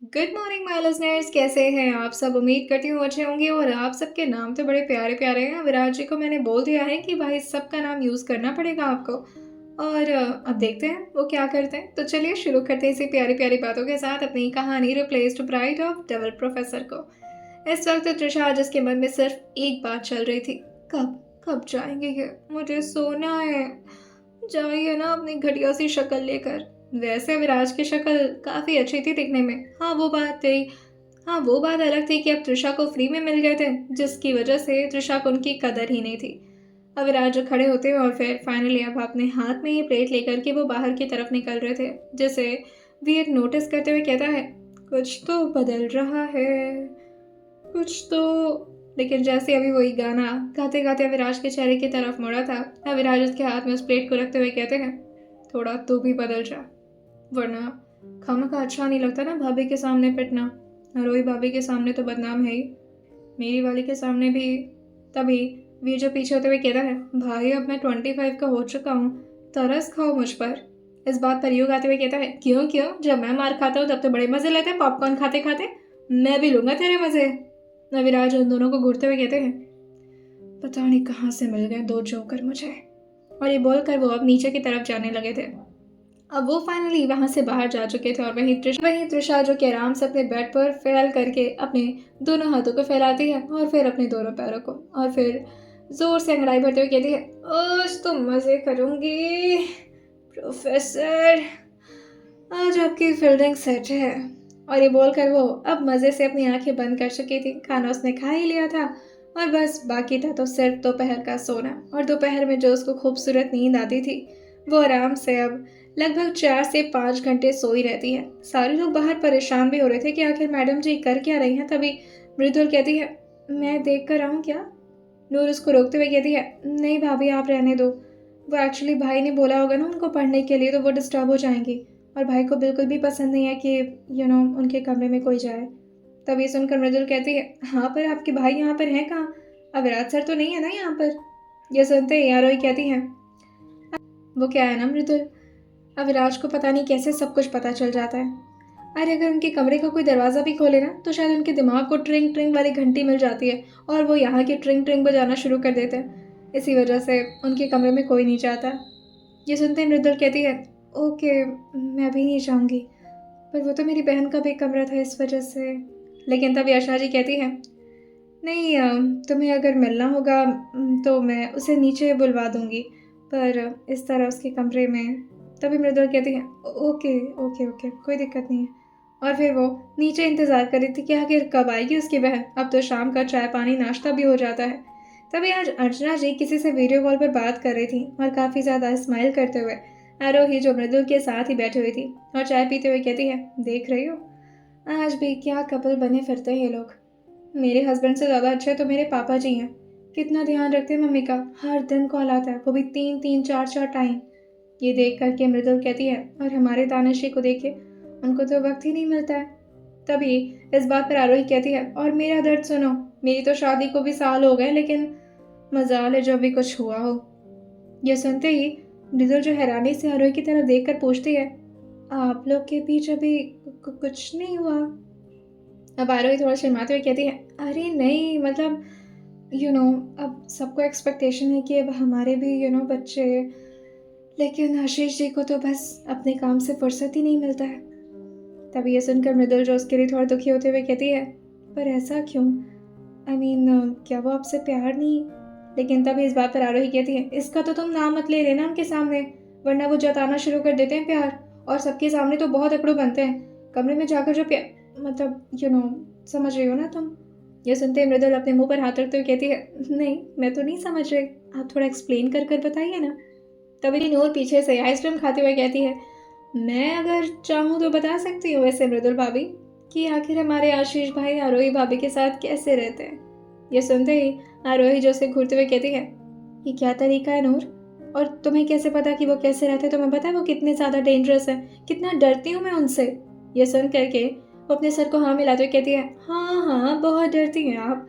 Good morning my listeners, कैसे हैं आप सब। उम्मीद करती हूँ अच्छे होंगे। और आप सबके नाम तो बड़े प्यारे प्यारे हैं। विराज जी को मैंने बोल दिया है कि भाई सबका नाम यूज़ करना पड़ेगा आपको। और अब देखते हैं वो क्या करते हैं। तो चलिए शुरू करते हैं इसी प्यारी प्यारी बातों के साथ अपनी कहानी replaced bride of double professor को। इस वक्त त्रिशा जिसके मन में सिर्फ एक बात चल रही थी, कब कब जाएंगे ये, मुझे सोना है। जाइए ना अपनी घटिया सी शक्ल लेकर। वैसे विराज की शक्ल काफ़ी अच्छी थी दिखने में। हाँ वो बात अलग थी कि अब त्रिशा को फ्री में मिल गए थे, जिसकी वजह से त्रिशा को उनकी कदर ही नहीं थी। अब विराज खड़े होते हैं और फिर फाइनली अब अपने हाथ में ही प्लेट लेकर के वो बाहर की तरफ निकल रहे थे, जिसे वीर नोटिस करते हुए कहता है, कुछ तो बदल रहा है, कुछ तो। लेकिन जैसे अभी वही गाना गाते गाते विराज के चेहरे की तरफ मुड़ा था, अब विराज उसके हाथ में उस प्लेट को रखते हुए कहते हैं, थोड़ा तू भी बदल जा, वरना खामखा अच्छा नहीं लगता ना भाभी के सामने पिटना। रोई भाभी के सामने तो बदनाम है ही, मेरी वाली के सामने भी। तभी वीर जो पीछे होते हुए कहता है, भाई अब मैं 25 का हो चुका हूँ, तरस खाओ मुझ पर। इस बात पर योग आते हुए कहता है, क्यों क्यों, जब मैं मार खाता हूँ तब तो बड़े मजे लेते हैं पॉपकॉर्न खाते खाते। मैं भी लूंगा तेरे मजे। नविराज उन दोनों को घूरते हुए कहते हैं, पता नहीं कहाँ से मिल गए दो जोकर मुझे। और ये बोलकर वो अब नीचे की तरफ जाने लगे थे। अब वो फाइनली वहां से बाहर जा चुके थे और वहीं त्रिशा जो कि आराम से अपने बेड पर फैल करके अपने दोनों हाथों को फैलाती है और फिर अपने दोनों पैरों को, और फिर जोर से अंगड़ाई भरते हुए कहती है, आज तो मजे करूंगी प्रोफेसर, आज आपकी फील्डिंग सेट है। और ये बोलकर वो अब मजे से अपनी आंखें बंद कर चुकी थी। खाना उसने खा ही लिया था और बस बाकी था तो सिर्फ दोपहर का सोना। और दोपहर में जो उसको खूबसूरत नींद आती थी, वो आराम से अब लगभग 4 से 5 घंटे सोई रहती है। सारे लोग बाहर परेशान भी हो रहे थे कि आखिर मैडम जी कर क्या रही हैं। तभी मृदुल कहती है, मैं देख कर आऊँ क्या। नूर उसको रोकते हुए कहती है, नहीं भाभी आप रहने दो, वो एक्चुअली भाई ने बोला होगा ना उनको पढ़ने के लिए, तो वो डिस्टर्ब हो जाएंगी और भाई को बिल्कुल भी पसंद नहीं है कि उनके कमरे में कोई जाए। तभी सुनकर मृदुल कहती है, हाँ पर आपके भाई यहाँ पर हैं कहाँ, अविराज सर तो नहीं है ना यहाँ पर। यह सुनते ही आरोही कहती है, वो क्या है ना मृदुल, अविराज को पता नहीं कैसे सब कुछ पता चल जाता है। अरे अगर उनके कमरे का कोई दरवाज़ा भी खोले ना तो शायद उनके दिमाग को ट्रिंग ट्रिंग वाली घंटी मिल जाती है और वो यहाँ की ट्रिंग ट्रिंग बजाना शुरू कर देते हैं। इसी वजह से उनके कमरे में कोई नहीं जाता। ये सुनते ही मृदुल कहती है, ओके मैं भी नहीं जाऊँगी, पर वो तो मेरी बहन का भी कमरा था इस वजह से। लेकिन तब यशना जी कहती है, नहीं तुम्हें अगर मिलना होगा तो मैं उसे नीचे बुलवा दूँगी, पर इस तरह उसके कमरे में। तभी मृदुल कहती है, ओके ओके ओके कोई दिक्कत नहीं है। और फिर वो नीचे इंतज़ार कर रही थी कि आखिर कब आएगी उसकी बहन। अब तो शाम का चाय पानी नाश्ता भी हो जाता है। तभी आज अर्चना जी किसी से वीडियो कॉल पर बात कर रही थी और काफ़ी ज़्यादा स्माइल करते हुए आरोही जो मृदुल के साथ ही बैठी हुई थी और चाय पीते हुए कहती है, देख रही हो आज भी क्या कपल बने फिरते हैं ये लोग। मेरे हस्बैंड से ज़्यादा अच्छे तो मेरे पापा जी हैं। कितना ध्यान रखते हैं मम्मी का, हर दिन कॉल आता है, वो भी 3 3 4 4 टाइम। ये देख करके मृदुल कहती है, और हमारे दानिश को देखिए, उनको तो वक्त ही नहीं मिलता है। तभी इस बात पर आरोही कहती है, और मेरा दर्द सुनो, मेरी तो शादी को भी साल हो गए, लेकिन मजाल है जो भी कुछ हुआ हो। यह सुनते ही मृदुल जो हैरानी से आरोही की तरफ देख कर पूछती है, आप लोग के बीच अभी कुछ नहीं हुआ। अब आरोही थोड़ा शर्माते हुए कहती है, अरे नहीं मतलब अब सबको एक्सपेक्टेशन है कि अब हमारे भी बच्चे, लेकिन आशीष जी को तो बस अपने काम से फुर्सत ही नहीं मिलता है। तभी ये सुनकर मृदुल जो उसके लिए थोड़ा दुखी होते हुए कहती है, पर ऐसा क्यों, क्या वो आपसे प्यार नहीं। लेकिन तभी इस बात पर आरोही कहती है, इसका तो तुम नाम मत ले लेना उनके सामने, वरना वो जताना शुरू कर देते हैं प्यार, और सबके सामने तो बहुत अकड़ू बनते हैं, कमरे में जाकर जो प्यार मतलब समझ रही हो ना तुम। ये सुनते ही मृदुल अपने मुंह पर हाथ रखते हुए कहती है, नहीं मैं तो नहीं समझ रही, आप थोड़ा एक्सप्लेन कर कर बताइए ना। तभी नूर पीछे से आइसक्रीम खाते हुए कहती है, मैं अगर चाहूँ तो बता सकती हूँ वैसे मृदुल भाभी, कि आखिर हमारे आशीष भाई आरोही भाभी के साथ कैसे रहते हैं। ये सुनते ही आरोही जो से घूरते हुए कहती है, ये क्या तरीका है नूर, और तुम्हें कैसे पता कि वो कैसे रहते हैं, तुम्हें पता है वो कितने ज़्यादा डेंजरस है, कितना डरती हूँ मैं उनसे। ये सुन करके वो अपने सर को हाँ मिलाते हुए कहती है, हाँ हाँ बहुत डरती हैं आप,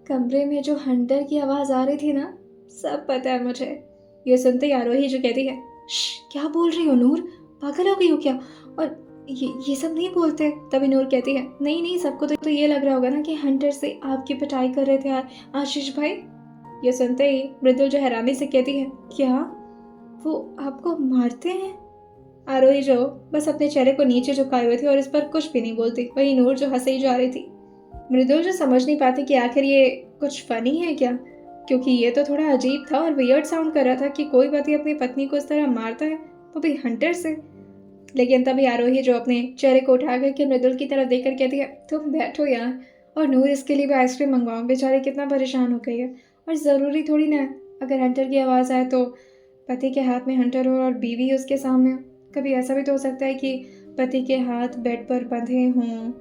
कमरे में जो हंटर की आवाज़ आ रही थी ना, सब पता है मुझे। ये सुनते ही आरोही जो कहती है, क्या बोल रही हो नूर, पागल हो गई हो क्या, और ये सब नहीं बोलते। तभी नूर कहती है, नहीं नहीं, सबको तो ये लग रहा होगा ना कि हंटर से आपकी पिटाई कर रहे थे आशीष भाई। ये सुनते ही मृदुल जो हैरानी से कहती है, क्या वो आपको मारते हैं? आरोही जो बस अपने चेहरे को नीचे झुकाए हुए थे और इस पर कुछ भी नहीं बोलती, वही नूर जो हंसे ही जा रही थी। मृदुल जो समझ नहीं पाती कि आखिर ये कुछ फनी है क्या, क्योंकि ये तो थोड़ा अजीब था और वियर्ड साउंड कर रहा था कि कोई पति अपनी पत्नी को इस तरह मारता है, वो भी हंटर से। लेकिन तभी आरोही जो अपने चेहरे को उठा करके मृदुल की तरफ देखकर कहती है, तुम बैठो यार, और नूर इसके लिए भी आइसक्रीम मंगवाओ, बेचारी कितना परेशान हो गई है। और ज़रूरी थोड़ी ना अगर हंटर की आवाज़ आए तो पति के हाथ में हंटर हो और बीवी उसके सामने हो। कभी ऐसा भी तो हो सकता है कि पति के हाथ बेड पर बंधे हों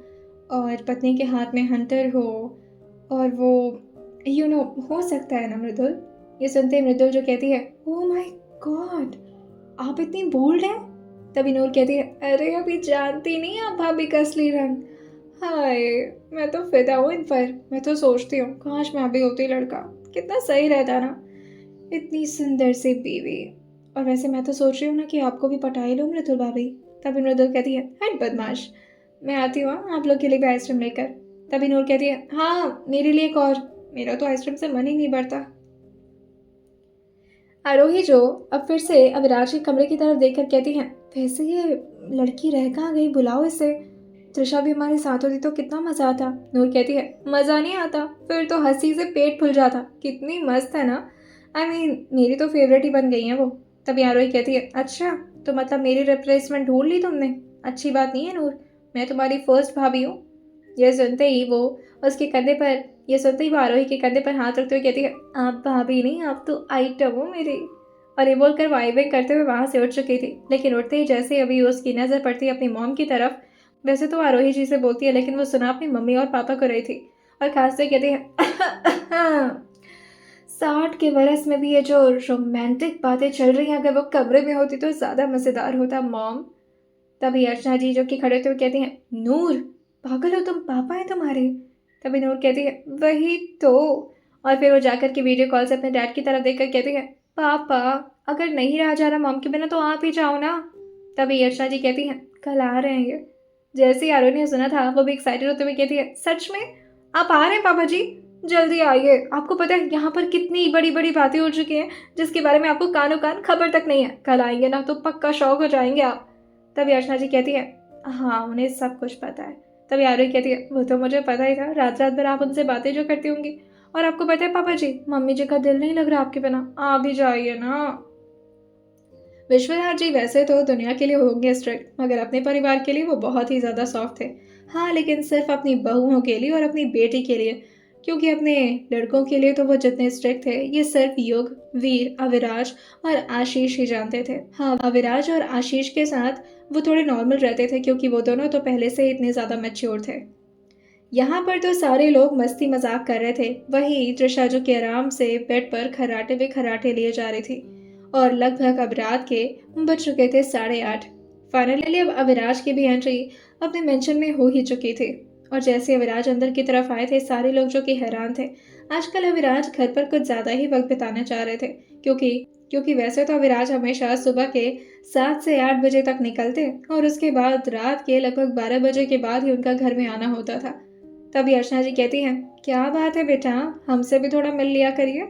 और पत्नी के हाथ में हंटर हो, और वो हो सकता है ना मृदुल। ये सुनते ही मृदुल जो कहती है, ओह माय गॉड, आप इतनी बोल्ड हैं। तभी नूर कहती है, अरे अभी जानती नहीं आप भाभी का असली रंग। हाय, मैं तो फिदा हूँ इन पर। मैं तो सोचती हूँ काश मैं अभी होती लड़का, कितना सही रहता ना, इतनी सुंदर सी बीवी। और वैसे मैं तो सोच रही हूँ ना कि आपको भी पटा ही लूँ मृदुल भाभी। तभी मृदुल कहती है, हट बदमाश, मैं आती हूँ आप लोग के लिए भी आइसक्रीम लेकर। तभी नूर कहती है, हाँ मेरे लिए एक और, मेरा तो आइसक्रीम से मन ही नहीं बढ़ता। आरोही जो अब फिर से अविराज के कमरे की तरफ देखकर कहती है, वैसे ये लड़की रह कहाँ गई, बुलाओ इसे। त्रिशा भी हमारे साथ होती तो कितना मजा आता। नूर कहती है, मजा नहीं आता, फिर तो हंसी से पेट फूल जाता, कितनी मस्त है ना। मेरी तो फेवरेट ही बन गई है वो। तभी आरोही कहती है, अच्छा तो मतलब मेरी रिप्लेसमेंट ढूंढ ली तुमने, अच्छी बात नहीं है नूर, मैं तुम्हारी फर्स्ट भाभी हूँ। यह सुनते ही वो उसके कंधे पर ये सुनते ही वो आरोही के कंधे पर हाथ रखते हुए कहती है, आप भाभी नहीं, आप तो आइटम हो मेरी। और ये बोलकर वाइबिंग करते हुए वहां से उठ चुकी थी। लेकिन उठते ही जैसे अभी उसकी नज़र पड़ती है अपनी मॉम की तरफ, वैसे तो आरोही जी से बोलती है, लेकिन वो सुना अपनी मम्मी और पापा को रही थी और खास से कहती है, 60 के बरस में भी ये जो रोमांटिक बातें चल रही हैं, अगर वो कमरे में होती तो ज़्यादा मज़ेदार होता मॉम। तभी अर्चना जी जो कि खड़े थे वो कहती हैं, नूर पागल हो तुम, पापा है तुम्हारे। तभी नूर कहती है, वही तो। और फिर वो जाकर के वीडियो कॉल से अपने डैड की तरफ देखकर कहती है, पापा अगर नहीं रहा जा रहा मॉम के बिना तो आप ही जाओ ना। तभी अर्चना जी कहती हैं, कल आ रहे हैं ये। जैसे ही आरोही ने सुना था वो भी एक्साइटेड होते हुए कहती है, सच में आप आ रहे हैं पापा जी, जल्दी आइए। आपको पता है यहाँ पर कितनी बड़ी बड़ी बातें हो चुकी हैं जिसके बारे में आपको कानो कान खबर तक नहीं है, कल आएंगे ना तो पक्का शौक हो जाएंगे आप। तभी अर्चना जी कहती है, हाँ उन्हें सब कुछ पता है। तभी आरोही कहती है, वो तो मुझे पता ही था, रात रात भर आप उनसे बातें जो करती होंगी। और आपको पता है पापा जी, मम्मी जी का दिल नहीं लग रहा आपके बिना, आ भी जाइए ना। विश्वनाथ जी वैसे तो दुनिया के लिए होंगे स्ट्रिक्ट, मगर अपने परिवार के लिए वो बहुत ही ज़्यादा सॉफ्ट थे। हाँ लेकिन सिर्फ अपनी बहुओं के लिए और अपनी बेटी के लिए, क्योंकि अपने लड़कों के लिए तो वो जितने स्ट्रिक्ट थे ये सिर्फ युग, वीर, अविराज और आशीष ही जानते थे। हाँ, अविराज और आशीष के साथ वो थोड़े नॉर्मल रहते थे क्योंकि वो दोनों तो पहले से ही इतने ज़्यादा मैच्योर थे। यहाँ पर तो सारे लोग मस्ती मजाक कर रहे थे, वही त्रिशा जो कि आराम से बेड पर खर्राटे पे खर्राटे लिए जा रही थी। और लगभग अब रात के बज चुके थे 8:30। फाइनली अब अविराज की भी एंट्री अपने मेंशन में हो ही चुकी थी। और जैसे अविराज अंदर की तरफ आए थे सारे लोग जो कि हैरान थे। आजकल अविराज घर पर कुछ ज़्यादा ही वक्त बिताना चाह रहे थे, क्योंकि क्योंकि वैसे तो अविराज हमेशा सुबह के 7 से 8 बजे तक निकलते और उसके बाद रात के लगभग 12 बजे के बाद ही उनका घर में आना होता था। तभी अर्चना जी कहती हैं, क्या बात है बेटा, हमसे भी थोड़ा मिल लिया करिए।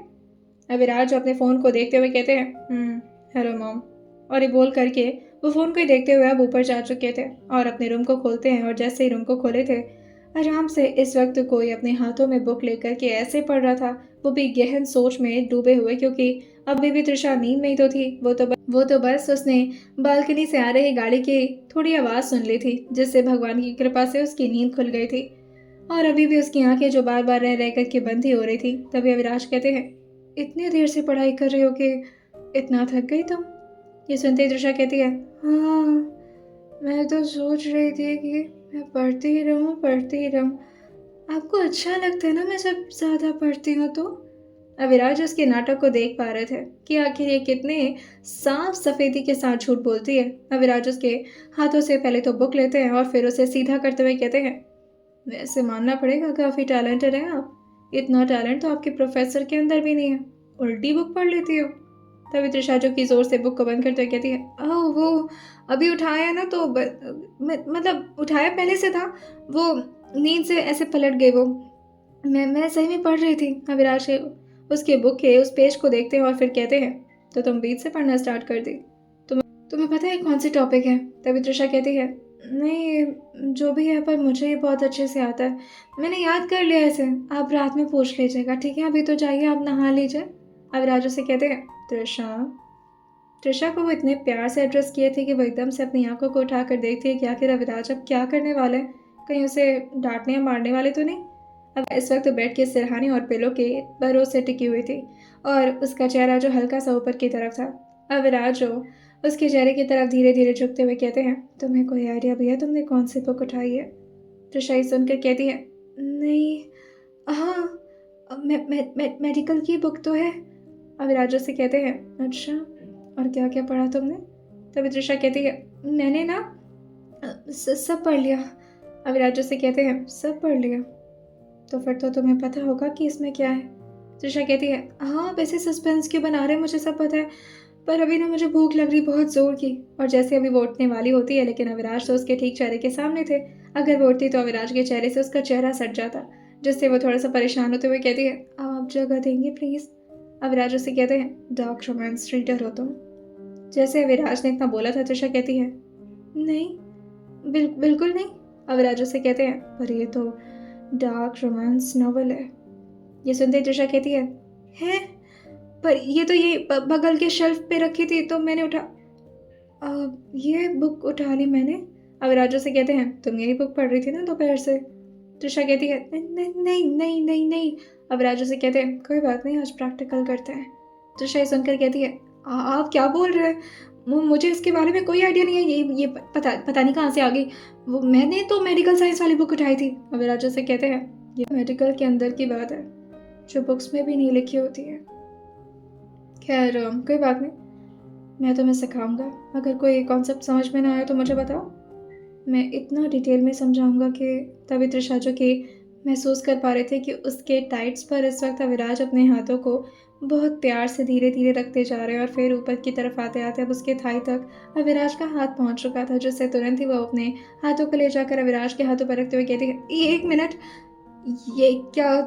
अविराज अपने फ़ोन को देखते हुए कहते हैं, हेलो मॉम। और ये बोल करके वो फ़ोन को ही देखते हुए अब ऊपर जा चुके थे और अपने रूम को खोलते हैं। और जैसे ही रूम को खोले थे, आराम से इस वक्त कोई अपने हाथों में बुक लेकर के ऐसे पढ़ रहा था, वो भी गहन सोच में डूबे हुए, क्योंकि अभी भी त्रिशा नींद में ही तो थी। वो तो बस उसने बालकनी से आ रही गाड़ी की थोड़ी आवाज़ सुन ली थी, जिससे भगवान की कृपा से उसकी नींद खुल गई थी। और अभी भी उसकी आंखें जो बार बार रह रह करके बंद ही हो रही थी। तभी अविराज कहते हैं, इतनी देर से पढ़ाई कर रही हो कि इतना थक गई तुम? ये सुनते ही त्रिशा कहती है, हाँ मैं तो सोच रही थी कि मैं पढ़ती ही रहूँ। आपको अच्छा लगता है ना मैं जब ज़्यादा पढ़ती हूँ तो? अविराज उसके नाटक को देख पा रहे थे कि आखिर ये कितने साफ सफेदी के साथ झूठ बोलती है। अविराज उसके हाथों से पहले तो बुक लेते हैं और फिर उसे सीधा करते हुए कहते हैं, वैसे मानना पड़ेगा काफ़ी टैलेंटेड हैं आप। इतना टैलेंट तो आपके प्रोफेसर के अंदर भी नहीं है, उल्टी बुक पढ़ लेती हो। तभी त्रिशा जो कि ज़ोर से बुक को बंद करते हुए कहती है, ओह वो अभी उठाया ना तो मतलब उठाया पहले से था, वो नींद से ऐसे पलट गई वो। मैं सही में पढ़ रही थी। अविनाश उसके बुक के उस पेज को देखते हैं और फिर कहते हैं, तो तुम बीच से पढ़ना स्टार्ट कर दी? तुम्हें पता है कौन सी टॉपिक है? तभी तृषा कहती है, नहीं जो भी है पर मुझे ये बहुत अच्छे से आता है, मैंने याद कर लिया इसे, आप रात में पूछ लीजिएगा, ठीक है? अभी तो जाइए, आप नहा लीजिए। अविराज से कहते हैं, तृषा। तृषा को वो इतने प्यार से एड्रेस किए थे कि वो एकदम से अपनी आंखों को उठाकर देखती है कि आखिर अविराज अब क्या करने वाले हैं, कहीं उसे डांटने या मारने वाले तो नहीं। अब इस वक्त बेड के सिरहाने और पिलो के बरों से टिकी हुई थी और उसका चेहरा जो हल्का सा ऊपर की तरफ था। अविराज जो उसके चेहरे की तरफ धीरे धीरे झुकते हुए कहते हैं, तुम्हें कोई आइडिया भी है तुमने कौन सी बुक उठाई है? तृषा ये सुनकर कहती है, नहीं, हाँ, मेडिकल की बुक तो है। अविराज से कहते हैं, अच्छा, और क्या क्या पढ़ा तुमने? तभी तृषा कहती है, मैंने ना सब पढ़ लिया। अविराज से कहते हैं, सब पढ़ लिया? तो फिर तो तुम्हें पता होगा कि इसमें क्या है। तृषा कहती है, हाँ वैसे सस्पेंस क्यों बना रहे, मुझे सब पता है, पर अभी ना मुझे भूख लग रही बहुत जोर की। और जैसे अभी वो उठने वाली होती है, लेकिन अविराज तो उसके ठीक चेहरे के सामने थे। अगर वो उठती तो अविराज के चेहरे से उसका चेहरा सट जाता, जिससे वो थोड़ा सा परेशान होते हुए कहती है, आप जगह देंगे प्लीज़? अविराज उससे कहते हैं, डार्क रोमांस रीडर हो तुम? जैसे अविराज ने इतना बोला था, तृषा कहती है, नहीं, बिल्कुल नहीं। अविराज उससे कहते हैं, पर ये तो डार्क रोमांस नॉवल है। ये सुनते ही तृषा कहती है, पर ये तो ये बगल के शेल्फ पे रखी थी तो मैंने ये बुक उठा ली मैंने। अविराज से कहते हैं, तुम यही बुक पढ़ रही थी ना दोपहर से? तृषा कहती है, नहीं नहीं नहीं नहीं नहीं। अविराज से कहते हैं, कोई बात नहीं, आज प्रैक्टिकल करते हैं। तृषा ये सुनकर कहती है, आप क्या बोल रहे हैं? मुझे इसके बारे में कोई आइडिया नहीं है, ये पता नहीं कहाँ से आ गई। वो मैंने तो मेडिकल साइंस वाली बुक उठाई थी। अविराज से कहते हैं, ये मेडिकल के अंदर की बात है जो बुक्स में भी नहीं लिखी होती है। खैर कोई बात नहीं, मैं तुम्हें सिखाऊंगा। अगर कोई कॉन्सेप्ट समझ में ना आए तो मुझे बताओ, मैं इतना डिटेल में समझाऊंगा कि तभी तृषा जो कि महसूस कर पा रहे थे कि उसके टाइट्स पर इस वक्त अविराज अपने हाथों को बहुत प्यार से धीरे धीरे रखते जा रहे हैं और फिर ऊपर की तरफ आते आते अब उसके थाई तक अविराज का हाथ पहुंच चुका था, जिससे तुरंत ही वो अपने हाथों को ले जाकर अविराज के हाथों पर रखते हुए कहती है, ये 1 मिनट, ये क्या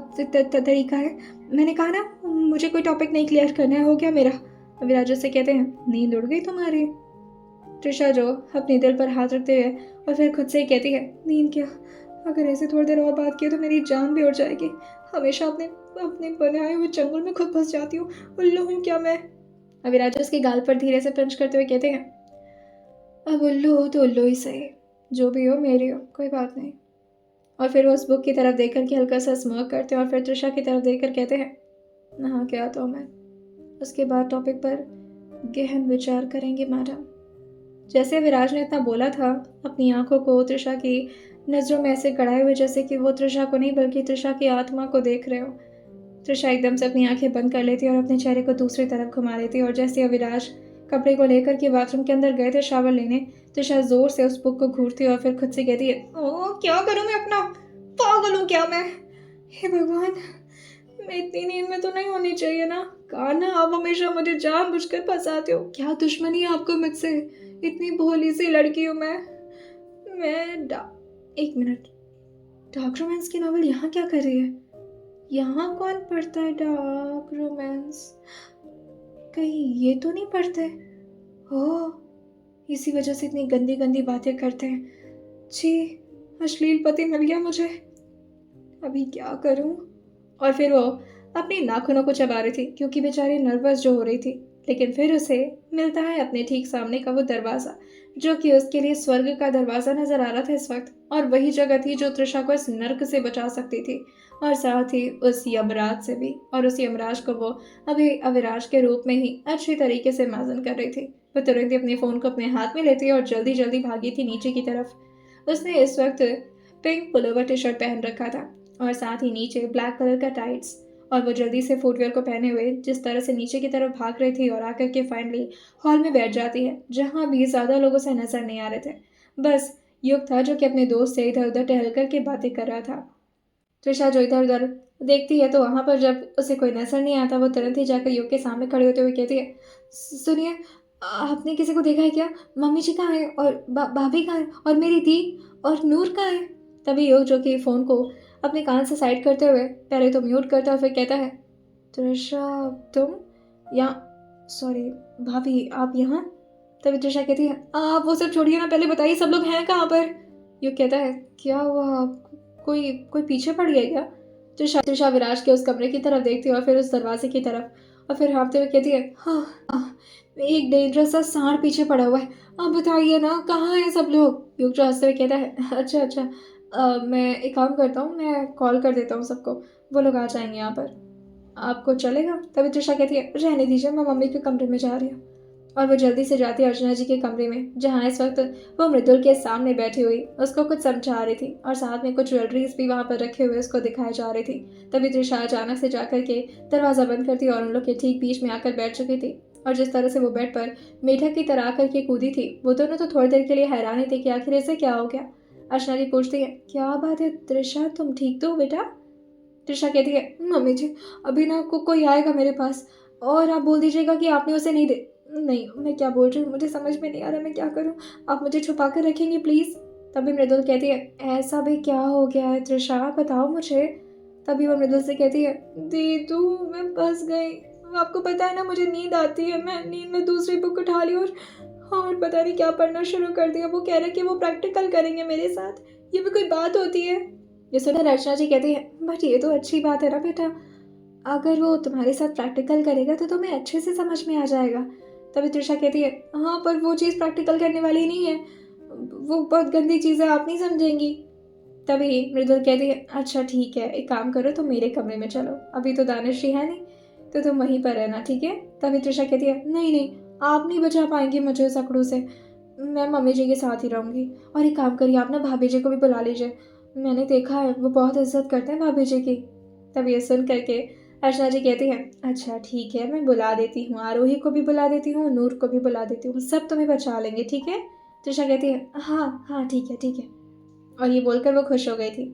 तरीका है? मैंने कहा ना मुझे कोई टॉपिक नहीं क्लियर करना है, हो गया मेरा। अविराज से कहते हैं, नींद उड़ गई तुम्हारी? तृषा जो अपने दिल पर हाथ रखते हुए और फिर खुद से ही कहती है, नींद क्या, अगर ऐसे थोड़ी देर और बात की तो मेरी जान भी उड़ जाएगी। हमेशा अपने अपने बनाए हुए चंगुल में खुद फंस जाती हूँ, उल्लू हूँ क्या मैं? अविराज उसके गाल पर धीरे से पंच करते हुए कहते हैं, अब उल्लू हो तो उल्लू ही सही, जो भी हो मेरी हो, कोई बात नहीं। और फिर वो उस बुक की तरफ देख कर के हल्का सा स्मर्क करते हैं और फिर तृषा की तरफ देख कर कहते हैं, नहा के आता हूँ मैं, उसके बाद टॉपिक पर गहन विचार करेंगे मैडम। जैसे विराज ने इतना बोला था, अपनी आंखों को तृषा की नज़रों में ऐसे गड़ाए हुए जैसे कि वो तृषा को नहीं बल्कि तृषा की आत्मा को देख रहे हो। तृषा एकदम से अपनी आंखें बंद कर लेती और अपने चेहरे को दूसरी तरफ घुमा लेती और जैसे अविराज कपड़े को लेकर के बाथरूम के अंदर गए थे शावर लेने, तृषा जोर से उस बुक को घूरती और फिर खुद से कहती है, ओ क्या करूं मैं, अपना पागल हूं क्या मैं? हे भगवान, मैं इतनी नींद में तो नहीं होनी चाहिए ना। कान्हा, आप हमेशा मुझे जानबूझकर फंसाते हो, क्या दुश्मनी है आपको मुझसे? इतनी भोली सी लड़की हूँ मैं। 1 मिनट, डार्क रोमांस की नॉवल यहाँ क्या कर रही है? यहाँ कौन पढ़ता है डार्क रोमांस? कहीं ये तो नहीं पढ़ते? इसी वजह से इतनी गंदी गंदी बातें करते हैं। छी, अश्लील पति मिल गया मुझे, अभी क्या करूं? और फिर वो अपनी नाखूनों को चबा रही थी क्योंकि बेचारी नर्वस जो हो रही थी। लेकिन फिर उसे मिलता है अपने ठीक सामने का वो दरवाज़ा, जो कि उसके लिए स्वर्ग का दरवाज़ा नजर आ रहा था इस वक्त, और वही जगह थी जो तृषा को इस नर्क से बचा सकती थी और साथ ही उस यमराज से भी। और उस यमराज को वो अभी अविराज के रूप में ही अच्छी तरीके से इमेजिन कर रही थी। वो तुरंत ही अपने फ़ोन को अपने हाथ में लेती और जल्दी जल्दी भागी थी नीचे की तरफ। उसने इस वक्त पिंक पुलोवर टी शर्ट पहन रखा था और साथ ही नीचे ब्लैक कलर का टाइट्स, और वो जल्दी से फुटवेयर को पहने हुए जिस तरह से नीचे की तरफ भाग रही थी और आकर के फाइनली हॉल में बैठ जाती है, जहाँ भी ज़्यादा लोगों से नजर नहीं आ रहे थे। बस युग था जो कि अपने दोस्त से इधर उधर टहल करके बातें कर रहा था। त्रिशा जो इधर उधर देखती है तो वहाँ पर जब उसे कोई नजर नहीं आता, वो तुरंत ही जाकर युग के सामने खड़े होते हुए कहती है, सुनिए, आपने किसी को देखा है क्या? मम्मी जी कहाँ हैं और भाभी कहाँ हैं और मेरी दी और नूर कहाँ है? तभी युग जो कि फ़ोन को अपने कान से साइड करते हुए पहले तो म्यूट करता है, फिर कहता है, त्रिशा, तुम यहाँ? सॉरी भाभी, आप यहाँ? तभी त्रिशा कहती है, आप वो सब छोड़िए ना, पहले बताइए सब लोग हैं कहाँ पर? युग कहता है, क्या हुआ? कोई कोई पीछे पड़ गया क्या? त्रिशा विराज के उस कमरे की तरफ देखती है और फिर उस दरवाजे की तरफ, और फिर हाँफते हुए कहती है, हाँ, एक डेंजरस सा सांड पीछे पड़ा हुआ है। आप बताइए ना, कहाँ हैं सब लोग? युग जो हंसते हुए कहता है, अच्छा अच्छा, मैं एक काम करता हूँ, मैं कॉल कर देता हूँ सबको, वो लोग आ जाएंगे यहाँ पर। आपको चलेगा? तभी त्रिशा कहती है, रहने दीजिए, मैं मम्मी के कमरे में जा रही हूँ। और वो जल्दी से जाती है अर्चना जी के कमरे में, जहाँ इस वक्त वो मृदुल के सामने बैठी हुई उसको कुछ समझा रही थी और साथ में कुछ ज्वेलरीज भी वहाँ पर रखे हुए उसको दिखाई जा रही थी। तभी त्रिशा अचानक से जाकर के दरवाज़ा बंद करती और उन लोग के ठीक बीच में आकर बैठ चुकी थी। और जिस तरह से वो बेड पर मेढक की तरह आकर के कूदी थी, वो दोनों तो थोड़ी देर के लिए हैरान ही थे कि आखिर ऐसे क्या हो गया। अर्चना जी पूछती है, क्या बात है त्रिशा, तुम ठीक तो हो बेटा? त्रिशा कहती है, मम्मी जी, अभी ना कोई आएगा मेरे पास और आप बोल दीजिएगा कि आपने उसे नहीं दे। नहीं, मैं क्या बोल रही हूँ, मुझे समझ में नहीं आ रहा मैं क्या करूँ। आप मुझे छुपा कर रखेंगे प्लीज़? तभी मृदुल कहती है, ऐसा भी क्या हो गया है त्रिशा, बताओ मुझे। तभी वो मृदुल से कहती है, दीदू, मैं फंस गई। आपको पता है ना, मुझे नींद आती है, मैं नींद में दूसरी बुक उठा ली और पता नहीं क्या पढ़ना शुरू कर दिया। वो कह रहे कि वो प्रैक्टिकल करेंगे मेरे साथ, ये भी कोई बात होती है? ये सुनकर अर्चना जी कहती है, बट ये तो अच्छी बात है ना बेटा, अगर वो तुम्हारे साथ प्रैक्टिकल करेगा तो तुम्हें अच्छे से समझ में आ जाएगा। तभी त्रिशा कहती है, हाँ पर वो चीज़ प्रैक्टिकल करने वाली नहीं है, वो बहुत गंदी चीज़ है, आप नहीं समझेंगी। तभी मृदुल कहती है, अच्छा ठीक है, एक काम करो, तुम मेरे कमरे में चलो, अभी तो दानिश है नहीं, तो तुम वहीं पर रहना, ठीक है? तभी त्रिशा कहती है, नहीं नहीं, आप नहीं बचा पाएंगी मुझे उस अकड़ू से, मैं मम्मी जी के साथ ही रहूँगी। और एक काम करिए, आप ना भाभी जी को भी बुला लीजिए, मैंने देखा है वो बहुत इज्जत करते हैं भाभी जी की। तभी ये सुन करके अर्चना जी कहती हैं, अच्छा ठीक है, मैं बुला देती हूँ, आरोही को भी बुला देती हूँ, नूर को भी बुला देती हूँ, सब तुम्हें बचा लेंगे, ठीक है? त्रिशा कहती है, हाँ हाँ ठीक है ठीक है। और ये बोलकर वो खुश हो गई थी।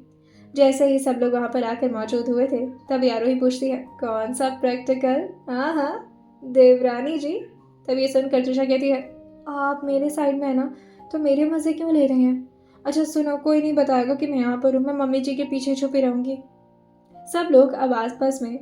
जैसे ही सब लोग वहाँ पर आकर मौजूद हुए थे, तभी आरोही पूछती है, कौन सा प्रैक्टिकल? हाँ हाँ, देवरानी जी। तभी ये सुनकर त्रिशा कहती है, आप मेरे साइड में है ना, तो मेरे मज़े क्यों ले रहे हैं? अच्छा सुनो, कोई नहीं बताएगा कि मैं यहाँ पर हूँ, मैं मम्मी जी के पीछे छुपी रहूँगी। सब लोग अब आसपास में,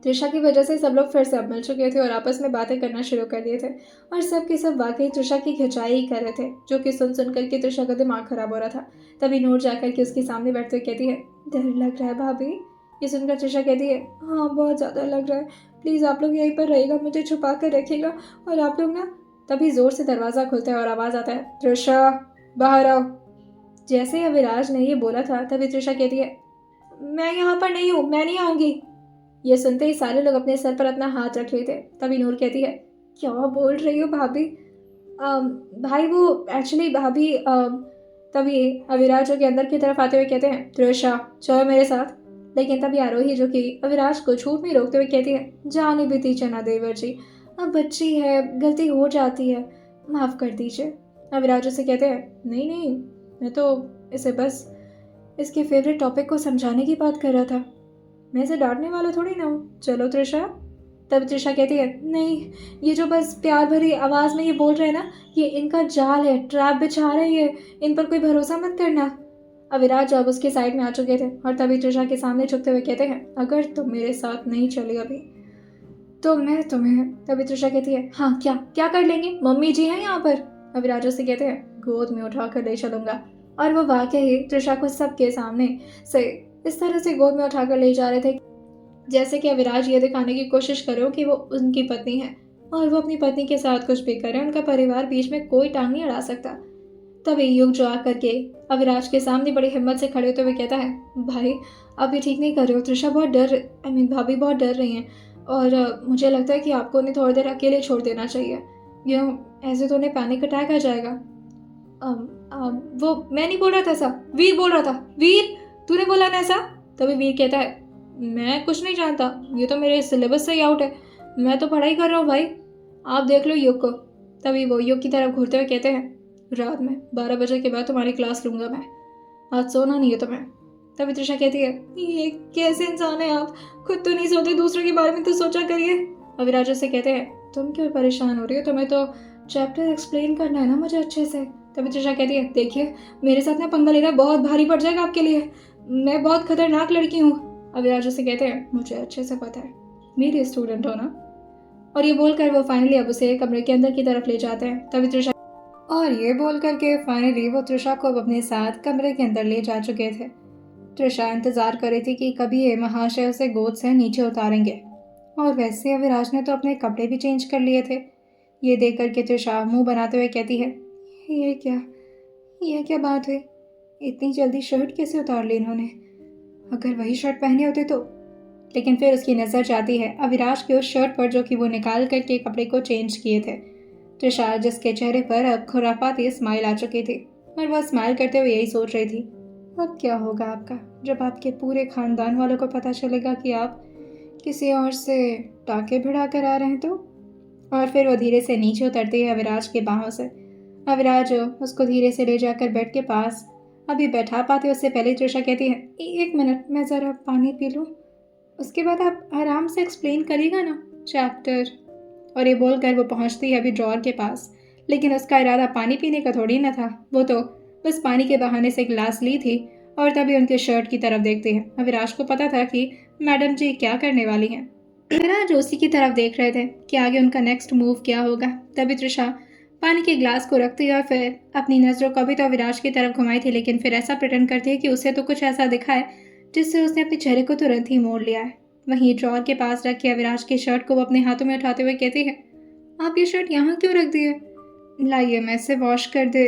त्रिशा की वजह से सब लोग फिर से अब मिल चुके थे और आपस में बातें करना शुरू कर दिए थे। और सब के सब वाकई त्रिशा की खिंचाई ही कर रहे थे, जो कि सुन सुन करके त्रिशा का दिमाग खराब हो रहा था। तभी नूर जाकर के उसके सामने बैठते हुए कहती है, डर लग रहा है भाभी? ये सुनकर त्रिशा कहती है, हाँ बहुत ज़्यादा लग रहा है, प्लीज़ आप लोग यहीं पर रहिएगा, मुझे छुपा कर रखिएगा और आप लोग ना। तभी ज़ोर से दरवाज़ा खुलता है और आवाज़ आता है, त्रिशा बाहर आओ। जैसे ही अविराज ने ये बोला था, तभी त्रिशा कहती है, मैं यहाँ पर नहीं हूँ, मैं नहीं आऊँगी। ये सुनते ही सारे लोग अपने सर पर अपना हाथ रख रहे थे। तभी नूर कहती है, क्या बोल रही हो भाभी? भाई वो एक्चुअली भाभी तभी अविराज जो कि अंदर की तरफ आते हुए कहते हैं, त्रिशा चलो मेरे साथ। लेकिन तभी आरोही जो कि अविराज को छूट में रोकते हुए कहती है, जाने भी दीजिए ना देवर जी, अब बच्ची है, गलती हो जाती है, माफ़ कर दीजिए। अविराज उसे कहते हैं, नहीं नहीं, मैं तो इसे बस इसके फेवरेट टॉपिक को समझाने की बात कर रहा था, मैं इसे डांटने वाला थोड़ी ना हूँ, चलो त्रिशा। तब त्रिशा कहती है, नहीं, ये जो बस प्यार भरी आवाज़ में ये बोल रहे हैं ना, ये इनका जाल है, ट्रैप बिछा रहे हैं, इन पर कोई भरोसा मत करना। अविराज अब उसके साइड में आ चुके थे और तभी त्रिशा के सामने झुकते हुए कहते हैं, अगर तुम मेरे साथ नहीं चली अभी तो मैं तुम्हें। तभी त्रिशा कहती है, हाँ क्या क्या कर लेंगे, मम्मी जी हैं यहाँ पर। अविराज उससे कहते हैं, गोद में उठा कर ले चलूंगा। और वो वाकई त्रिशा को सबके सामने से इस तरह से गोद में उठाकर ले जा रहे थे, जैसे कि अविराज ये दिखाने की कोशिश करो कि वो उनकी पत्नी है और वो अपनी पत्नी के साथ कुछ भी करे, उनका परिवार बीच में कोई टांग नहीं अड़ा सकता। तभी युग जो आकर के अविराज के सामने बड़ी हिम्मत से खड़े होते हुए कहता है, भाई आप ये ठीक नहीं कर रहे हो, त्रिशा बहुत डर, भाभी बहुत डर रही हैं और मुझे लगता है कि आपको उन्हें थोड़ी देर अकेले छोड़ देना चाहिए, ऐसे तो उन्हें पैनिक अटैक आ जाएगा। वो मैं नहीं बोल रहा था ऐसा, वीर बोल रहा था, वीर तूने बोला ना ऐसा। तभी वीर कहता है, मैं कुछ नहीं जानता, ये तो मेरे सिलेबस से ही आउट है, मैं तो पढ़ाई कर रहा हूँ भाई, आप देख लो युग को। तभी वो युग की तरफ घूरते हुए कहते हैं, रात में 12 बजे के बाद तुम्हारी क्लास लूँगा मैं, आज सोना नहीं है तुम्हें। तभी त्रिशा कहती है, ये कैसे इंसान है आप, खुद तो नहीं सोते, दूसरों के बारे में तो सोचा करिए। अविराज से कहते हैं, तुम क्यों परेशान हो रही हो? तुम्हें तो चैप्टर एक्सप्लेन करना है ना मुझे अच्छे से। तभी तृषा कहती है, देखिए मेरे साथ ना पंगा लेना बहुत भारी पड़ जाएगा आपके लिए, मैं बहुत खतरनाक लड़की हूँ। अविराज उसे कहते हैं, मुझे अच्छे से पता है, मेरी स्टूडेंट हो ना। और ये बोलकर वो फाइनली अब उसे कमरे के अंदर की तरफ ले जाते हैं। तभी तृषा और ये बोल करके फाइनली वो तृषा को अब अपने साथ कमरे के अंदर ले जा चुके थे। तृषा इंतजार कर रही थी कि कभी ये महाशय उसे गोद से नीचे उतारेंगे, और वैसे अविराज ने तो अपने कपड़े भी चेंज कर लिए थे। ये देख करके तृषा मुंह बनाते हुए कहती है, ये क्या बात हुई? इतनी जल्दी शर्ट कैसे उतार ली इन्होंने? अगर वही शर्ट पहने होते तो। लेकिन फिर उसकी नज़र जाती है अविराज के उस शर्ट पर जो कि वो निकाल करके कपड़े को चेंज किए थे। तृषा जिसके चेहरे पर अब खुरापाती स्माइल आ चुकी थी, और वह स्माइल करते हुए यही सोच रही थी, अब क्या होगा आपका जब आपके पूरे खानदान वालों को पता चलेगा कि आप किसी और से टाके भिड़ा कर आ रहे हैं तो। और फिर वो धीरे से नीचे उतरती है अविराज के बाहों से। अविराज उसको धीरे से ले जाकर बेड के पास अभी बैठा पाते उससे पहले तृषा कहती है, एक मिनट मैं ज़रा पानी पी लूँ, उसके बाद आप आराम से एक्सप्लेन करिएगा ना चैप्टर। और ये बोलकर वो पहुंचती है अभी ड्रॉअर के पास, लेकिन उसका इरादा पानी पीने का थोड़ी ना था, वो तो बस पानी के बहाने से गिलास ली थी। और तभी उनके शर्ट की तरफ देखती है। अविराज को पता था कि मैडम जी क्या करने वाली हैं। अविराज उसी की तरफ देख रहे थे कि आगे उनका नेक्स्ट मूव क्या होगा। तभी तृषा पानी के ग्लास को रखती है और फिर अपनी नज़रों को भी तो अविराज की तरफ घुमाई थी, लेकिन फिर ऐसा प्रिटेंड करती है कि उसे तो कुछ ऐसा दिखा है जिससे उसने अपने चेहरे को तुरंत ही मोड़ लिया है। वहीं ड्रॉअर के पास रख के अविराज की शर्ट को वो अपने हाथों में उठाते हुए कहती है, आप ये शर्ट यहाँ क्यों रख दी है? लाइए मैं इसे वॉश कर दे।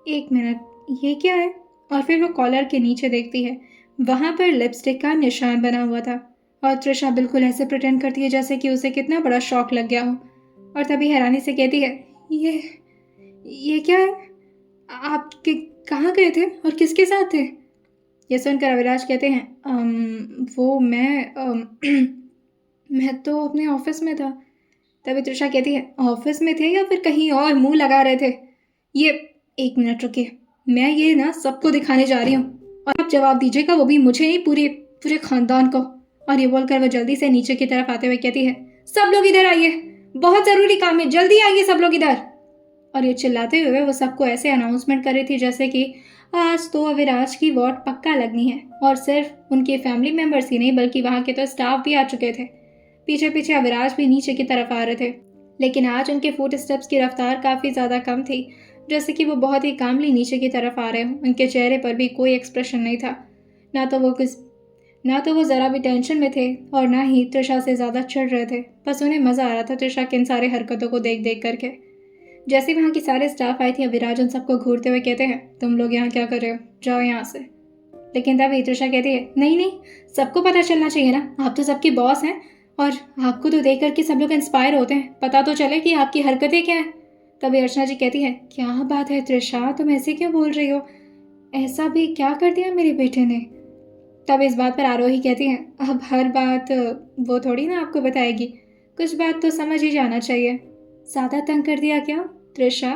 एक मिनट, ये क्या है? और फिर वो कॉलर के नीचे देखती है, वहाँ पर लिपस्टिक का निशान बना हुआ था। और तृषा बिल्कुल ऐसे प्रिटेंड करती है जैसे कि उसे कितना बड़ा शॉक लग गया हो, और तभी हैरानी से कहती है, ये क्या है? आप कहाँ गए थे और किसके साथ थे? ये सुनकर अविराज कहते हैं, वो मैं तो अपने ऑफिस में था। तभी तृषा कहती है, ऑफिस में थे या फिर कहीं और मुंह लगा रहे थे? ये एक मिनट रुकिए, मैं ये ना सबको दिखाने जा रही हूँ, और आप जवाब दीजिएगा, वो भी मुझे नहीं, पूरे पूरे खानदान को। और ये बोलकर वह जल्दी से नीचे की तरफ आते हुए कहती है, सब लोग इधर आइए, बहुत ज़रूरी काम है, जल्दी आइए सब लोग इधर। और ये चिल्लाते हुए वो सबको ऐसे अनाउंसमेंट कर रही थी जैसे कि आज तो अविराज की वोट पक्का लगनी है। और सिर्फ उनके फैमिली मेंबर्स ही नहीं बल्कि वहाँ के तो स्टाफ भी आ चुके थे। पीछे पीछे अविराज भी नीचे की तरफ आ रहे थे, लेकिन आज उनके फुट स्टेप्स की रफ्तार काफ़ी ज़्यादा कम थी, जैसे कि वो बहुत ही कामली नीचे की तरफ आ रहे हों। उनके चेहरे पर भी कोई एक्सप्रेशन नहीं था, ना तो वो ज़रा भी टेंशन में थे और ना ही तृषा से ज़्यादा चिढ़ रहे थे। बस उन्हें मज़ा आ रहा था तृषा के इन सारे हरकतों को देख देख करके। जैसे वहाँ की सारे स्टाफ आई थी, अविराज उन सबको घूरते हुए कहते हैं, तुम लोग यहाँ क्या कर रहे हो, जाओ यहाँ से। लेकिन तभी तृषा कहती है, नहीं नहीं, सबको पता चलना चाहिए ना, आप तो सबके बॉस हैं, और आपको तो देख करके सब लोग इंस्पायर होते हैं, पता तो चले कि आपकी हरकतें क्या हैं। तभी अर्चना जी कहती है, क्या बात है तृषा, तुम ऐसे क्यों बोल रही हो, ऐसा भी क्या कर दिया मेरे बेटे ने? तब इस बात पर आरोही कहती है, अब हर बात वो थोड़ी ना आपको बताएगी, कुछ बात तो समझ ही जाना चाहिए। ज़्यादा तंग कर दिया क्या तृषा?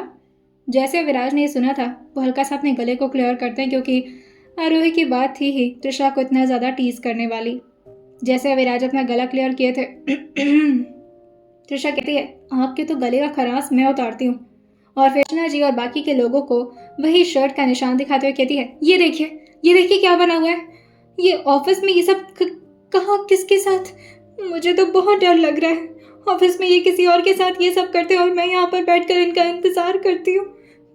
जैसे विराज ने सुना था वो हल्का सा अपने गले को क्लियर करते हैं, क्योंकि आरोही की बात थी ही तृषा को इतना ज़्यादा टीज करने वाली। जैसे विराज अपना गला क्लियर किए थे तृषा कहती है, आपके तो गले का खराश मैं उतारती हूँ। और फिर अर्चना जी और बाकी के लोगों को वही शर्ट का निशान दिखाते हुए कहती है, ये देखिए क्या बना हुआ है, ये ऑफिस में ये सब कहाँ किसके साथ? मुझे तो बहुत डर लग रहा है, ऑफिस में ये किसी और के साथ ये सब करते हैं और मैं यहाँ पर बैठकर इनका इंतजार करती हूँ।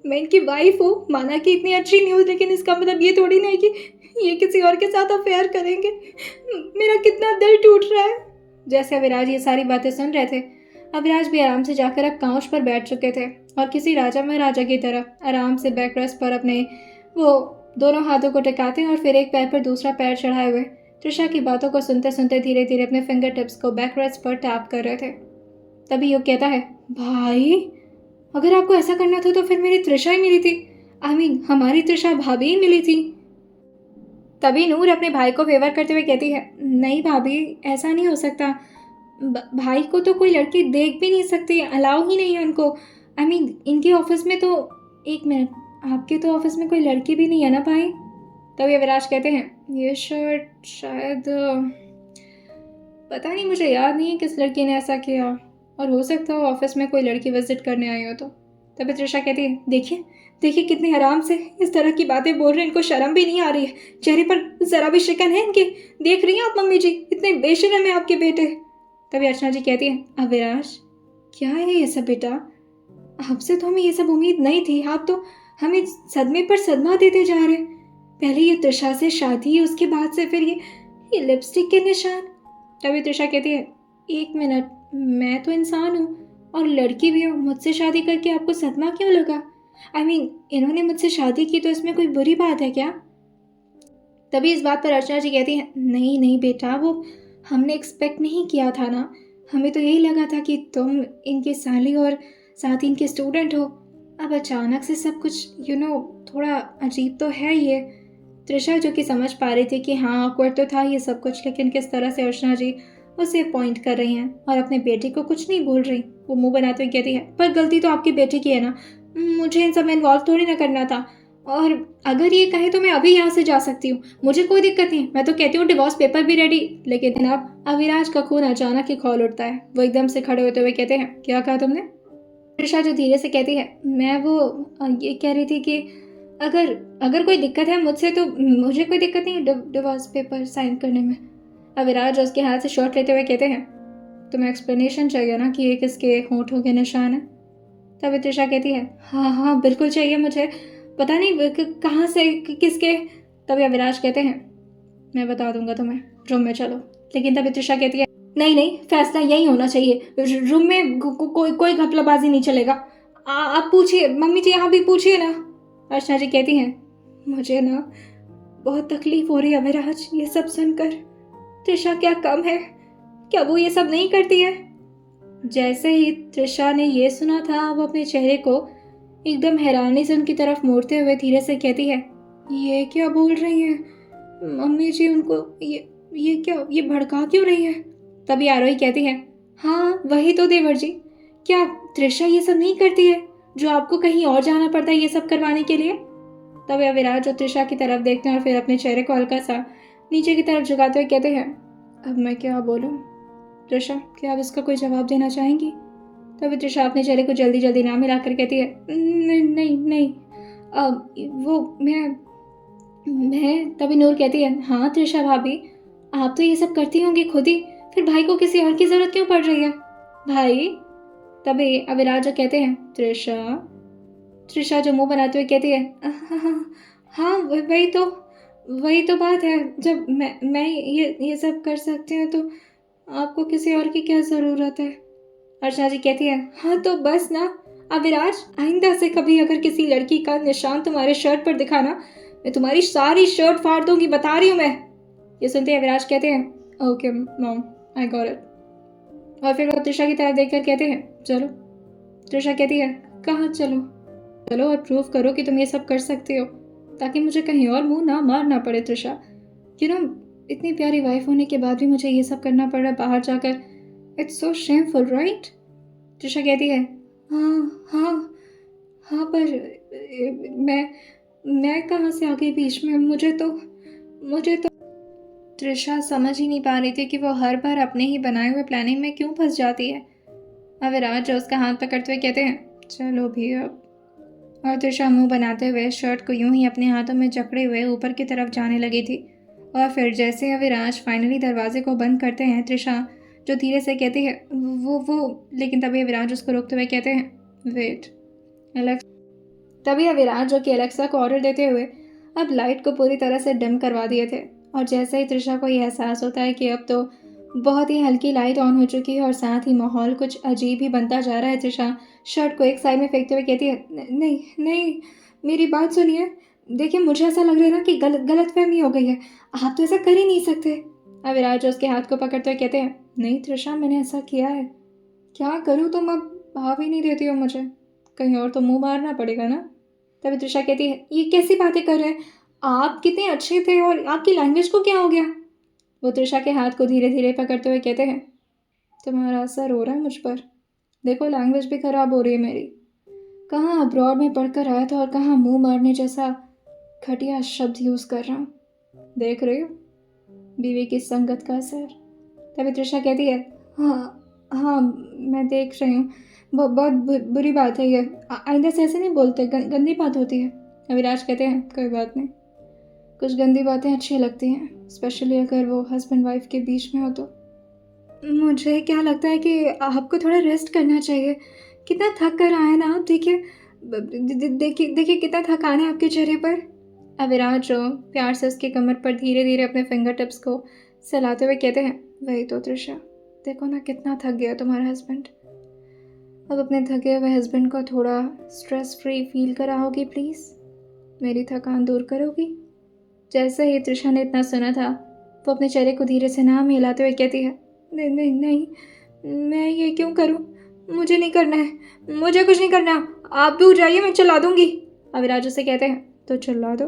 मैं इनकी वाइफ हूँ, माना कि इतनी अच्छी न्यूज़, लेकिन इसका मतलब ये थोड़ी नहीं कि ये किसी और के साथ अफेयर करेंगे। मेरा कितना दिल टूट रहा है। जैसे अविराज ये सारी बातें सुन रहे थे, अविराज भी आराम से जाकर अब काउच पर बैठ चुके थे और किसी राजा महाराजा की तरह आराम से बैकरेस्ट पर अपने वो दोनों हाथों को टिकाते और फिर एक पैर पर दूसरा पैर चढ़ाए हुए तृषा की बातों को सुनते सुनते धीरे धीरे अपने फिंगर टिप्स को बैकरेस्ट पर टैप कर रहे थे। तभी युग कहता है, भाई अगर आपको ऐसा करना था तो फिर मेरी तृषा ही मिली थी, हमारी तृषा भाभी ही मिली थी। तभी नूर अपने भाई को फेवर करते हुए कहती है, नहीं भाभी ऐसा नहीं हो सकता, भाई को तो कोई लड़की देख भी नहीं सकती, अलाउ ही नहीं है उनको। इनके ऑफिस में तो, एक मिनट, आपके तो ऑफिस में कोई लड़की भी नहीं है ना भाई? तभी अविराज कहते हैं, ये शर्ट शायद, पता नहीं, मुझे याद नहीं है किस लड़की ने ऐसा किया। और हो सकता हो ऑफिस में कोई लड़की विजिट करने आई हो तो। तभी त्रिशा कहती है, देखिए देखिए कितने आराम से इस तरह की बातें बोल रहे हैं, इनको शर्म भी नहीं आ रही है, चेहरे पर जरा भी शिकन है इनके। देख रही हैं आप मम्मी जी, इतने बेशरम है आपके बेटे। तभी अर्चना जी कहती है, अविनाश क्या है ये सब बेटा, आपसे तो हमें ये सब उम्मीद नहीं थी, आप तो हमें सदमे पर सदमा देते जा रहे हैं। पहले ये त्रिशा से शादी, उसके बाद से फिर ये लिपस्टिक के निशान। तभी त्रिशा कहती है, एक मिनट, मैं तो इंसान हूँ और लड़की भी हूँ, मुझसे शादी करके आपको सदमा क्यों लगा? आई मीन इन्होंने मुझसे शादी की तो इसमें कोई बुरी बात है क्या? तभी इस बात पर अर्चना जी कहती हैं, नहीं नहीं बेटा, वो हमने एक्सपेक्ट नहीं किया था ना, हमें तो यही लगा था कि तुम इनकी साली और साथ ही इनके स्टूडेंट हो। अब अचानक से सब कुछ थोड़ा अजीब तो है ये। त्रिशा जो कि समझ पा रही थी कि हाँ ऑकवर्ड तो था ये सब कुछ, लेकिन किस तरह से अर्चना जी उसे पॉइंट कर रही हैं और अपने बेटे को कुछ नहीं बोल रही। वो मुंह बनाते हुए कहती है, पर गलती तो आपकी बेटे की है ना, मुझे इन सब में इन्वॉल्व थोड़ी ना करना था। और अगर ये कहे तो मैं अभी यहाँ से जा सकती हूँ, मुझे कोई दिक्कत नहीं, मैं तो कहती हूँ डिवोर्स पेपर भी रेडी। लेकिन जनाब अविनाश का खून अचानक ही खौल उठता है। वो एकदम से खड़े होते हुए कहते हैं, क्या कहा तुमने? त्रिशा जो धीरे से कहती है, मैं ये कह रही थी कि अगर अगर कोई दिक्कत है मुझसे तो मुझे कोई दिक्कत नहीं है डिवोर्स पेपर साइन करने में। अविनाश उसके हाथ से शॉट लेते हुए कहते हैं, तुम्हें एक्सप्लेनेशन चाहिए ना कि ये किसके होंठों के निशान है? तभी त्रिशा कहती है, हाँ हाँ बिल्कुल चाहिए मुझे, पता नहीं कहाँ से किसके। तभी अविनाश कहते हैं, मैं बता दूंगा तुम्हें, रूम में चलो। लेकिन तभी त्रिशा कहती है, नहीं नहीं, फैसला यही होना चाहिए, रूम में कोई घपलाबाजी नहीं चलेगा। आप पूछिए मम्मी जी, यहाँ भी पूछिए ना। अर्चना जी कहती हैं, मुझे ना बहुत तकलीफ हो रही है अविनाश ये सब सुनकर। त्रिशा क्या कम है, क्या वो ये सब नहीं करती है? जैसे ही त्रिशा ने ये सुना था, वो अपने चेहरे को एकदम हैरानी से उनकी तरफ मोड़ते हुए धीरे से कहती है, ये क्या बोल रही हैं मम्मी जी, उनको ये क्या, ये भड़का क्यों रही है? तभी आरोही कहती है, हाँ वही तो देवर जी, क्या त्रिशा ये सब नहीं करती है जो आपको कहीं और जाना पड़ता है ये सब करवाने के लिए? तभी अविनाश जो त्रिशा की तरफ देखते हैं और फिर अपने चेहरे को हल्का सा नीचे की तरफ झुकाते हुए कहते हैं, अब मैं क्या बोलूँ त्रिशा, क्या आप इसका कोई जवाब देना चाहेंगी? तभी त्रिशा अपने चेहरे को जल्दी जल्दी ना मिलाकर कहती है, नहीं नहीं नहीं, वो मैं। तभी नूर कहती है, हाँ त्रिशा भाभी, आप तो ये सब करती होंगी खुद ही, फिर भाई को किसी और की जरूरत क्यों पड़ रही है? भाई? तभी अविनाश जो कहते हैं, त्रिशा। त्रिशा जो मुंह बनाते हुए कहती है, हाँ वही तो बात है, जब मैं ये सब कर सकती हूँ तो आपको किसी और की क्या ज़रूरत है? अर्चना जी कहती है, हाँ तो बस ना अविनाश, आइंदा से कभी अगर किसी लड़की का निशान तुम्हारे शर्ट पर दिखाना, मैं तुम्हारी सारी शर्ट फाड़ दूंगी, बता रही हूँ मैं। ये सुनते अविनाश कहते हैं, okay mom, I got it. और फिर वो त्रिशा की तरफ देखकर कहते हैं, चलो। त्रिशा कहती है, कहाँ चलो? चलो और प्रूव करो कि तुम ये सब कर सकती हो, ताकि मुझे कहीं और मुंह ना मारना पड़े। त्रिशा, इतनी प्यारी वाइफ होने के बाद भी मुझे ये सब करना पड़ रहा है बाहर जाकर, it's so shameful right? Trisha कहती है, हाँ हाँ हाँ, पर मैं कहाँ से आ गई बीच में, मुझे तो। त्रिशा समझ ही नहीं पा रही थी कि वो हर बार अपने ही बनाए हुए प्लानिंग में क्यों फंस जाती है। अविनाश जो उसका हाथ पकड़ते हुए कहते हैं, चलो भी अब। और त्रिशा मुंह बनाते हुए शर्ट को यूं ही अपने हाथों में जकड़े हुए ऊपर की तरफ जाने लगी थी। और फिर जैसे अविनाश फाइनली दरवाजे को बंद करते हैं, त्रिशा जो धीरे से कहती है, वो लेकिन तभी अविनाश उसको रोकते हुए कहते हैं, वेट एलेक्स। तभी अविनाश जो कि एलेक्सा को ऑर्डर देते हुए अब लाइट को पूरी तरह से डिम करवा दिए थे। और जैसे ही त्रिशा को यह एहसास होता है कि अब तो बहुत ही हल्की लाइट ऑन हो चुकी है और साथ ही माहौल कुछ अजीब ही बनता जा रहा है, त्रिशा शर्ट को एक साइड में फेंकते हुए कहती है, नहीं नहीं, मेरी बात सुनिए, देखिए मुझे ऐसा लग रहा है ना कि गलतफहमी हो गई है, आप तो ऐसा कर ही नहीं सकते। अविनाश उसके हाथ को पकड़ते हुए कहते हैं, नहीं त्रिशा, मैंने ऐसा किया है, क्या करूँ, तुम अब भाव ही नहीं देती हो मुझे, कहीं और तो मुंह मारना पड़ेगा ना। तभी त्रिशा कहती है, ये कैसी बातें कर रहे हैं आप, कितने अच्छे थे और आपकी लैंग्वेज को क्या हो गया? वो त्रिशा के हाथ को धीरे धीरे पकड़ते हुए कहते हैं, तुम्हारा असर हो रहा है मुझ पर, देखो लैंग्वेज भी खराब हो रही है मेरी, कहाँ अब्रॉड में पढ़कर आया था और कहाँ मुंह मारने जैसा घटिया शब्द यूज़ कर रहा हूँ, देख रही हो बीवी की संगत का असर। तभी त्रिशा कहती है, हाँ हाँ, मैं देख रही हूँ। बहुत बुरी बात है ये। आइंदा से ऐसे नहीं बोलते, गंदी बात होती है। अविनाश कहते हैं, कोई बात नहीं। कुछ गंदी बातें अच्छी लगती हैं, स्पेशली अगर वो हस्बैंड वाइफ के बीच में हो तो। मुझे क्या लगता है कि आपको थोड़ा रेस्ट करना चाहिए। कितना थक कर आए हैं ना आप, देखिए। देखिए देखिए कितना थकान है आपके चेहरे पर। अविराज जो प्यार से उसके कमर पर धीरे धीरे अपने फिंगर टिप्स को सहलाते हुए कहते हैं, वही तो त्रिशा, देखो ना कितना थक गया तुम्हारा हस्बैंड। अब अपने थके हुए हस्बैंड को थोड़ा स्ट्रेस फ्री फील कराओगी प्लीज़? मेरी थकान दूर करोगी? जैसे ही त्रिशा ने इतना सुना था, वो अपने चेहरे को धीरे से नाम हिलाते हुए कहती है, नहीं नहीं नहीं, मैं ये क्यों करूं? मुझे नहीं करना है, मुझे कुछ नहीं करना। आप दूर जाइए, मैं चिल्ला दूंगी। अविराज उसे कहते हैं, तो चिल्ला दो।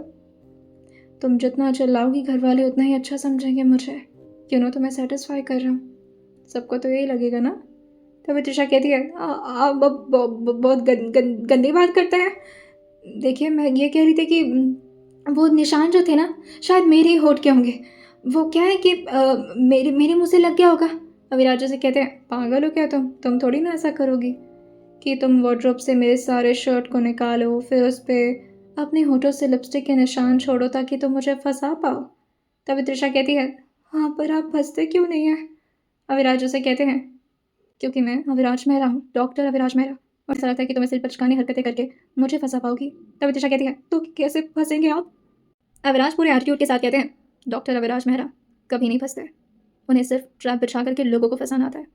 तुम जितना चिल्लाओगी घर वाले उतना ही अच्छा समझेंगे मुझे। क्यों ना तो मैं सेटिस्फाई कर रहा हूँ, सबको तो यही लगेगा ना। तभी त्रिशा कहती है, आप बहुत गंदी बात करते हैं। देखिए मैं ये कह रही थी कि वो निशान जो थे ना, शायद मेरे ही होठ के होंगे। वो क्या है कि मेरे मेरे मुंह से लग गया होगा। अविराज से कहते हैं, पागल हो क्या तुम थोड़ी ना ऐसा करोगी कि तुम वार्डरोब से मेरे सारे शर्ट को निकालो, फिर उस पर अपने होठों से लिपस्टिक के निशान छोड़ो ताकि तुम मुझे फंसा पाओ। तभी त्रिशा कहती है, हाँ पर आप फंसते क्यों नहीं हैं? अविराज से कहते हैं, क्योंकि मैं अविराज मेहरा हूँ, डॉक्टर अविराज मेहरा, और ऐसा लगता है कि तुम ऐसे बचकानी हरकतें करके मुझे फंसा पाओगी। तभी त्रिशा कहती है, तो कैसे फंसेंगे आप? अविनाश पूरे एटीट्यूड के साथ कहते हैं, डॉक्टर अविनाश मेहरा कभी नहीं फंसते, उन्हें सिर्फ ट्रैप बिछा करके लोगों को फंसाना आता है।